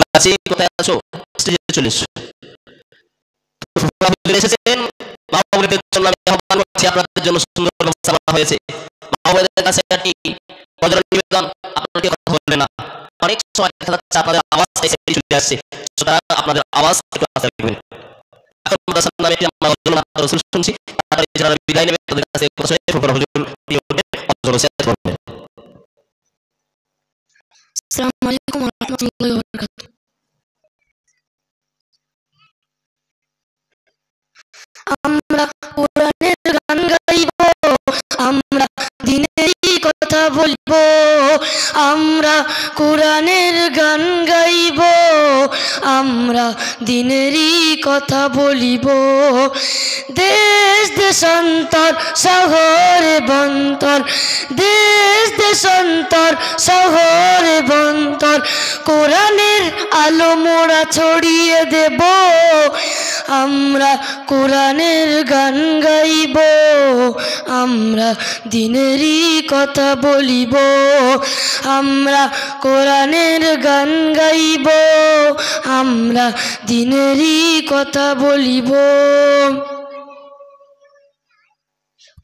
গাছি কোথায় আছো? স্টেজে চলে এসো। এসেছেন, মা বাবাদের জন্য আমি আহ্বান করছি, আপনাদের জন্য সুন্দর ব্যবস্থা করা হয়েছে। মা বাবাদের কাছে একটি নজর নিবেদন, আপনাদের কথা বলবে না। অনেক সময় দেখা যাচ্ছে আপনাদের আওয়াজ চলে আসছে, সুতরাং আপনাদের আওয়াজ একটু আস্তে রাখবেন। এখন মাদ্রাসার নামে আমরা রাসূল শুনছি, তারপরে যারা বিদায় নেবে তাদের কাছে কথা শুনে এরপর হুজুর দিয়ে উঠবেন, অজর ওসিয়াত করবেন। আসসালামু আলাইকুম ওয়া রাহমাতুল্লাহি ওয়া বারাকাতুহু। আমরা কোরআনের গান গাইব, আমরা দ্বীনেরই কথা বলবো, আমরা কোরআনের গান গাইব, আমরা দ্বীনেরই কথা বলিব। দেশ দেশান্তর শহরে বন্তর, দেশ দেশান্তর শহরে বন্তর, কোরআনের আলো মোরা ছড়িয়ে দেব। আমরা কোরআনের গান গাইব, আমরা দ্বীনেরই কথা বলিব, আমরা কোরআনের গান গাইব, আমরা দ্বীনেরই কথা বলিব।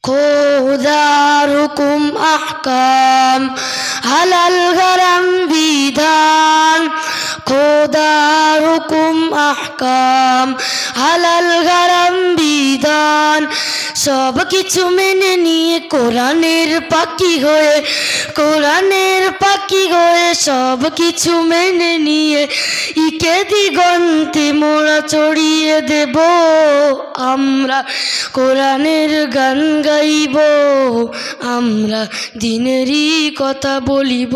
খোদার হুকুম আহকাম, হালাল হারাম বিধান, খোদার হুকুম আহকাম, হালাল হারাম বিধান, সব কিছু মেনে নিয়ে কোরআনের পাখি হয়ে, কোরআনের পাখি হয়ে সব কিছু মেনে নিয়ে ইকে দিগন্তে মোরা ছড়িয়ে দেব। আমরা কোরআনের গান গাইব, আমরা দ্বীনেরই কথা বলিব।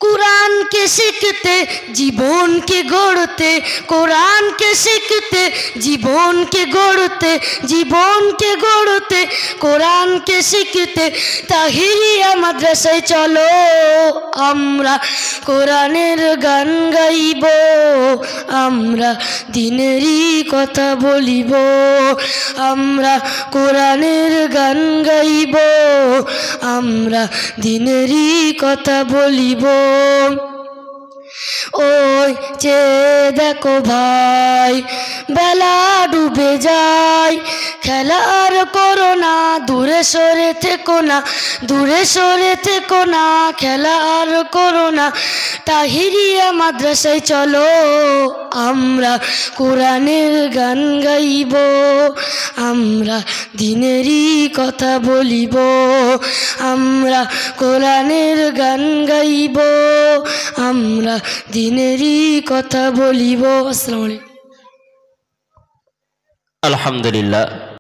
কোরআনকে শিখতে জীবনকে গড়তে, কোরআনকে শিখতে জীবনকে গড়তে, জীবনকে গড়তে কোরআনকে শিখতে তাহিরিয়া মাদ্রাসায় চলো। আমরা কোরআনের গান গাইব, আমরা দ্বীনেরই কথা বলিব, আমরা কোরআনের গান গাইব, আমরা দ্বীনেরই কথা বলিব। ওই যে দেখো ভাই বেলা ডুবে যায়, খেলা আর করো না, দূরে সরে থেকো না, দূরে সরে থেকো না, খেলা আর করো না, তাহিরিয়া মাদ্রাসায় চলো। আমরা কোরআনের গান গাইব, আমরা দ্বীনেরই কথা বলিব, আমরা কোরআনের গান গাইব, আমরা দ্বীনেরই কথা বলিব। আসসালামু আলাইকুম। আলহামদুলিল্লাহ।